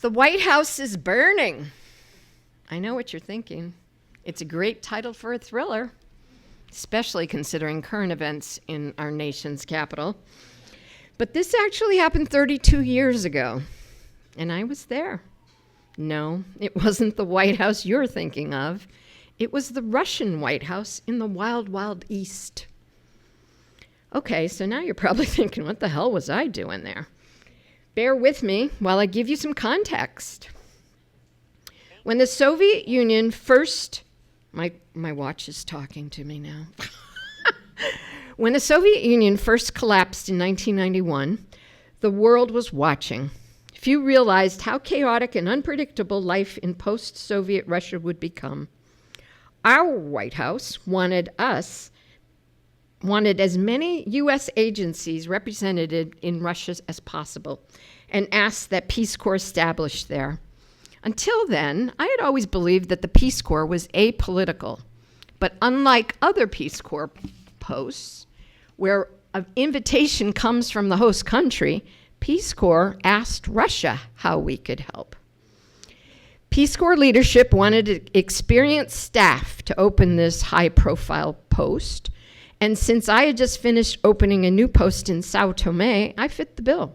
The White House is burning. I know what you're thinking. It's a great title for a thriller, especially considering current events in our nation's capital. But this actually happened 32 years ago, and I was there. No, it wasn't the White House you're thinking of. It was the Russian White House in the wild, wild East. Okay, so now you're probably thinking, what the hell was I doing there? Bear with me while I give you some context. When the Soviet Union first, my watch is talking to me now. When the Soviet Union first collapsed in 1991, the world was watching. Few realized how chaotic and unpredictable life in post-Soviet Russia would become. Our White House wanted as many U.S. agencies represented in Russia as possible and asked that Peace Corps established there. Until then, I had always believed that the Peace Corps was apolitical. But unlike other Peace Corps posts, where an invitation comes from the host country, Peace Corps asked Russia how we could help. Peace Corps leadership wanted experienced staff to open this high-profile post, and since I had just finished opening a new post in Sao Tome, I fit the bill.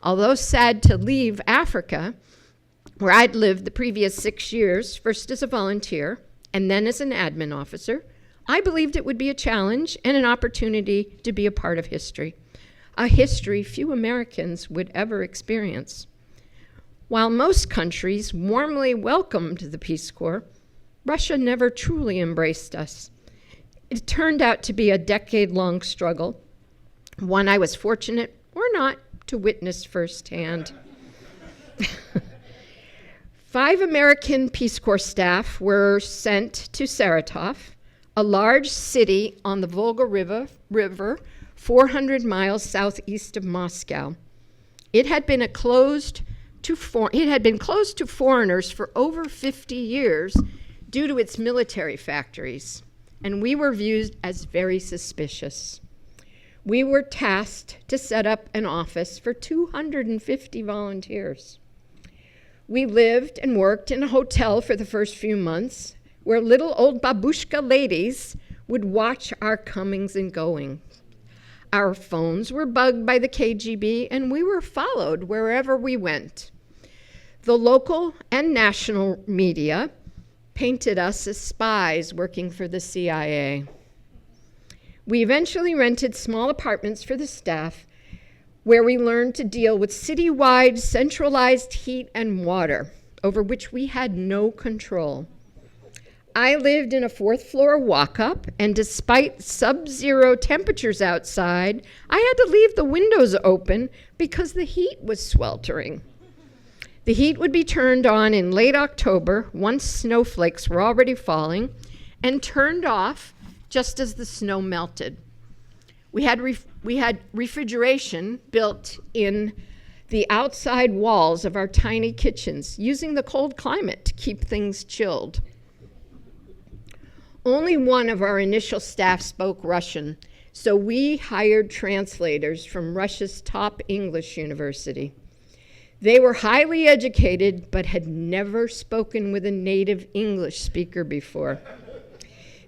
Although sad to leave Africa, where I'd lived the previous 6 years, first as a volunteer and then as an admin officer, I believed it would be a challenge and an opportunity to be a part of history, a history few Americans would ever experience. While most countries warmly welcomed the Peace Corps, Russia never truly embraced us. It turned out to be a decade-long struggle, one I was fortunate, or not, to witness firsthand. 5 American Peace Corps staff were sent to Saratov, a large city on the Volga River, 400 miles southeast of Moscow. It had been closed to foreigners for over 50 years due to its military factories, and we were viewed as very suspicious. We were tasked to set up an office for 250 volunteers. We lived and worked in a hotel for the first few months where little old babushka ladies would watch our comings and goings. Our phones were bugged by the KGB, and we were followed wherever we went. The local and national media painted us as spies working for the CIA. We eventually rented small apartments for the staff where we learned to deal with citywide centralized heat and water over which we had no control. I lived in a 4th floor walk-up, and despite sub-zero temperatures outside, I had to leave the windows open because the heat was sweltering. The heat would be turned on in late October once snowflakes were already falling, and turned off just as the snow melted. We had refrigeration built in the outside walls of our tiny kitchens, using the cold climate to keep things chilled. Only one of our initial staff spoke Russian, so we hired translators from Russia's top English university. They were highly educated, but had never spoken with a native English speaker before.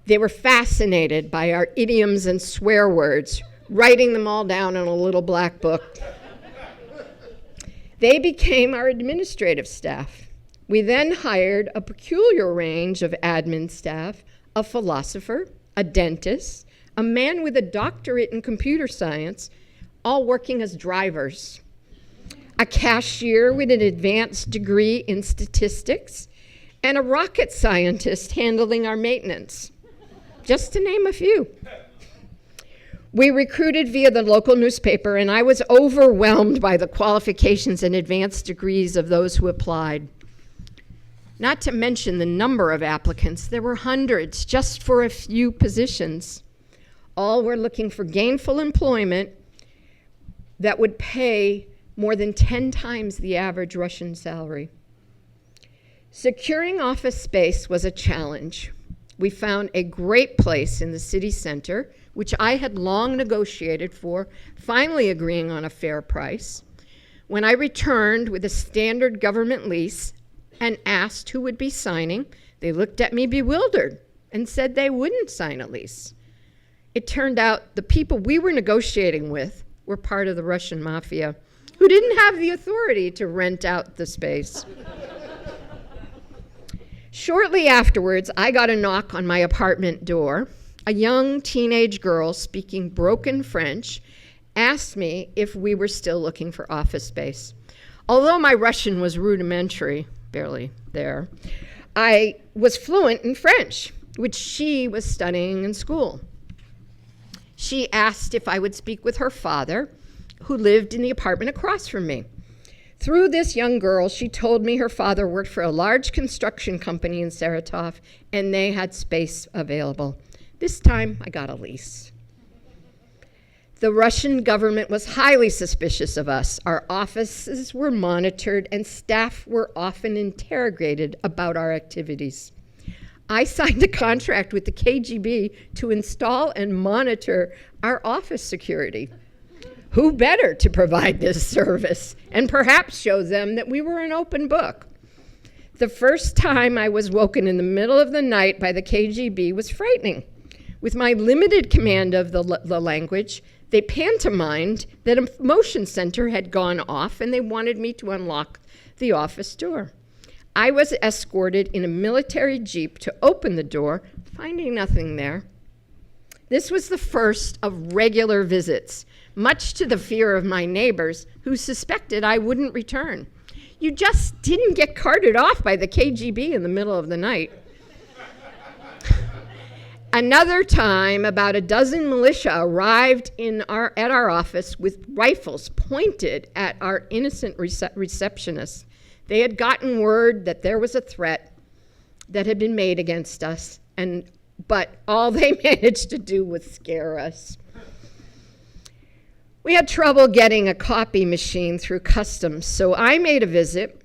They were fascinated by our idioms and swear words, writing them all down in a little black book. They became our administrative staff. We then hired a peculiar range of admin staff, a philosopher, a dentist, a man with a doctorate in computer science, all working as drivers, a cashier with an advanced degree in statistics, and a rocket scientist handling our maintenance, just to name a few. We recruited via the local newspaper, and I was overwhelmed by the qualifications and advanced degrees of those who applied. Not to mention the number of applicants. There were hundreds just for a few positions. All were looking for gainful employment that would pay more than 10 times the average Russian salary. Securing office space was a challenge. We found a great place in the city center, which I had long negotiated for, finally agreeing on a fair price. When I returned with a standard government lease and asked who would be signing, they looked at me bewildered and said they wouldn't sign a lease. It turned out the people we were negotiating with were part of the Russian mafia, who didn't have the authority to rent out the space. Shortly afterwards, I got a knock on my apartment door. A young teenage girl speaking broken French asked me if we were still looking for office space. Although my Russian was rudimentary, barely there, I was fluent in French, which she was studying in school. She asked if I would speak with her father, who lived in the apartment across from me. Through this young girl, she told me her father worked for a large construction company in Saratov, and they had space available. This time, I got a lease. The Russian government was highly suspicious of us. Our offices were monitored, and staff were often interrogated about our activities. I signed a contract with the KGB to install and monitor our office security. Who better to provide this service and perhaps show them that we were an open book? The first time I was woken in the middle of the night by the KGB was frightening. With my limited command of the language, they pantomimed that a motion sensor had gone off and they wanted me to unlock the office door. I was escorted in a military jeep to open the door, finding nothing there. This was the first of regular visits, much to the fear of my neighbors, who suspected I wouldn't return. You just didn't get carted off by the KGB in the middle of the night. Another time, about a dozen militia arrived at our office with rifles pointed at our innocent receptionist. They had gotten word that there was a threat that had been made against us, but all they managed to do was scare us. We had trouble getting a copy machine through customs, so I made a visit.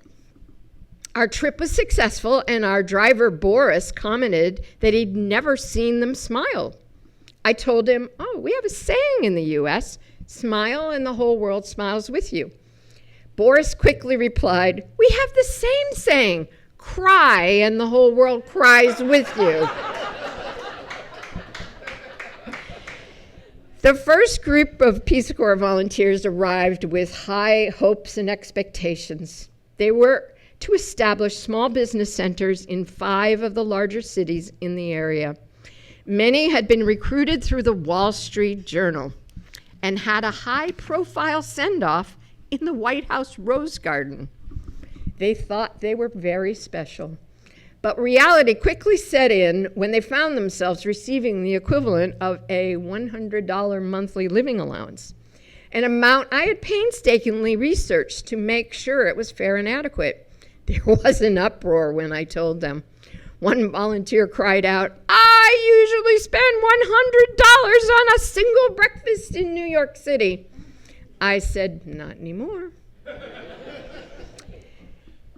Our trip was successful, and our driver, Boris, commented that he'd never seen them smile. I told him, we have a saying in the U.S., smile and the whole world smiles with you. Boris quickly replied, we have the same saying, cry and the whole world cries with you. The first group of Peace Corps volunteers arrived with high hopes and expectations. They were to establish small business centers in 5 of the larger cities in the area. Many had been recruited through the Wall Street Journal and had a high-profile send-off in the White House Rose Garden. They thought they were very special. But reality quickly set in when they found themselves receiving the equivalent of a $100 monthly living allowance, an amount I had painstakingly researched to make sure it was fair and adequate. There was an uproar when I told them. One volunteer cried out, I usually spend $100 on a single breakfast in New York City. I said, not anymore.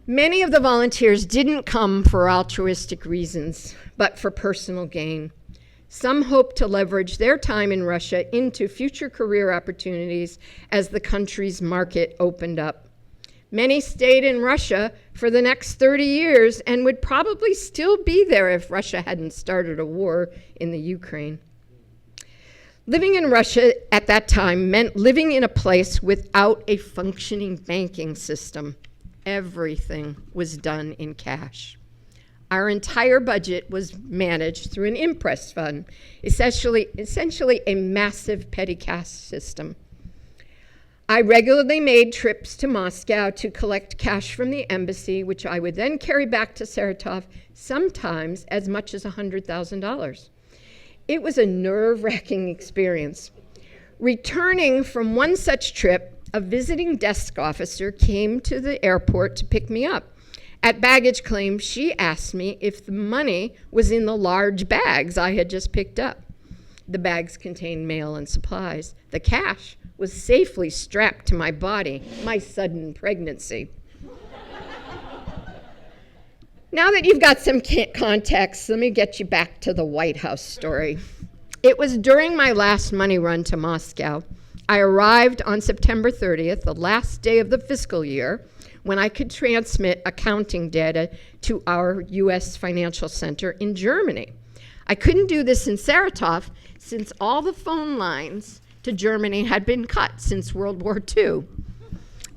Many of the volunteers didn't come for altruistic reasons, but for personal gain. Some hoped to leverage their time in Russia into future career opportunities as the country's market opened up. Many stayed in Russia for the next 30 years and would probably still be there if Russia hadn't started a war in the Ukraine. Living in Russia at that time meant living in a place without a functioning banking system. Everything was done in cash. Our entire budget was managed through an imprest fund, essentially a massive petty cash system. I regularly made trips to Moscow to collect cash from the embassy, which I would then carry back to Saratov, sometimes as much as $100,000. It was a nerve-wracking experience. Returning from one such trip, a visiting desk officer came to the airport to pick me up. At baggage claim, she asked me if the money was in the large bags I had just picked up. The bags contained mail and supplies. The cash was safely strapped to my body, my sudden pregnancy. Now that you've got some context, let me get you back to the White House story. It was during my last money run to Moscow. I arrived on September 30th, the last day of the fiscal year, when I could transmit accounting data to our U.S. financial center in Germany. I couldn't do this in Saratov since all the phone lines to Germany had been cut since World War II.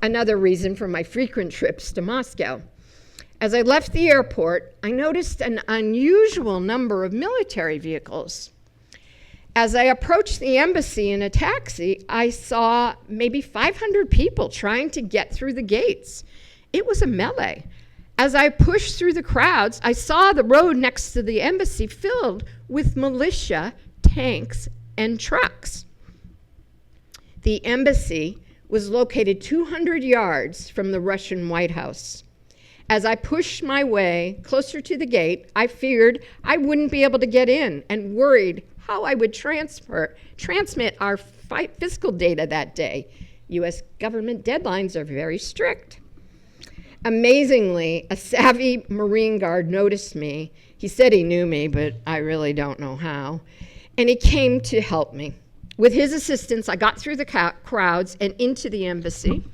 Another reason for my frequent trips to Moscow. As I left the airport, I noticed an unusual number of military vehicles. As I approached the embassy in a taxi, I saw maybe 500 people trying to get through the gates. It was a melee. As I pushed through the crowds, I saw the road next to the embassy filled with militia, tanks, and trucks. The embassy was located 200 yards from the Russian White House. As I pushed my way closer to the gate, I feared I wouldn't be able to get in and worried how I would transmit our fiscal data that day. U.S. government deadlines are very strict. Amazingly, a savvy Marine Guard noticed me. He said he knew me, but I really don't know how. And he came to help me. With his assistance, I got through the crowds and into the embassy.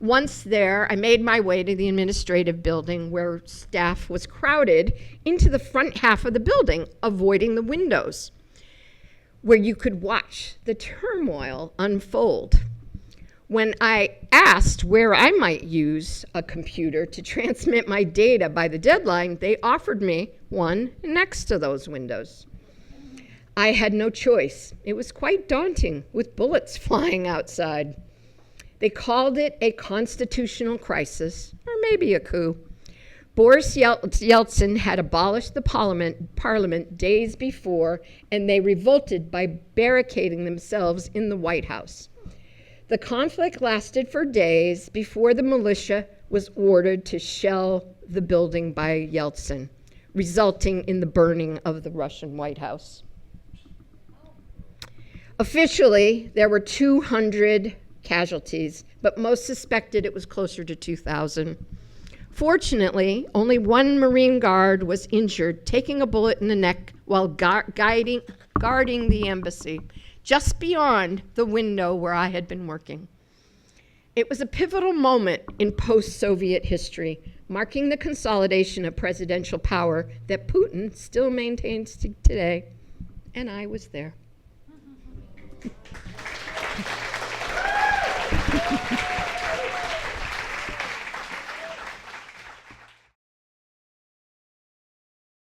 Once there, I made my way to the administrative building where staff was crowded into the front half of the building, avoiding the windows, where you could watch the turmoil unfold. When I asked where I might use a computer to transmit my data by the deadline, they offered me one next to those windows. I had no choice. It was quite daunting with bullets flying outside. They called it a constitutional crisis, or maybe a coup. Boris Yeltsin had abolished the parliament days before, and they revolted by barricading themselves in the White House. The conflict lasted for days before the militia was ordered to shell the building by Yeltsin, resulting in the burning of the Russian White House. Officially, there were 200 casualties, but most suspected it was closer to 2,000. Fortunately, only one Marine Guard was injured, taking a bullet in the neck while guarding the embassy, just beyond the window where I had been working. It was a pivotal moment in post-Soviet history, marking the consolidation of presidential power that Putin still maintains today, and I was there.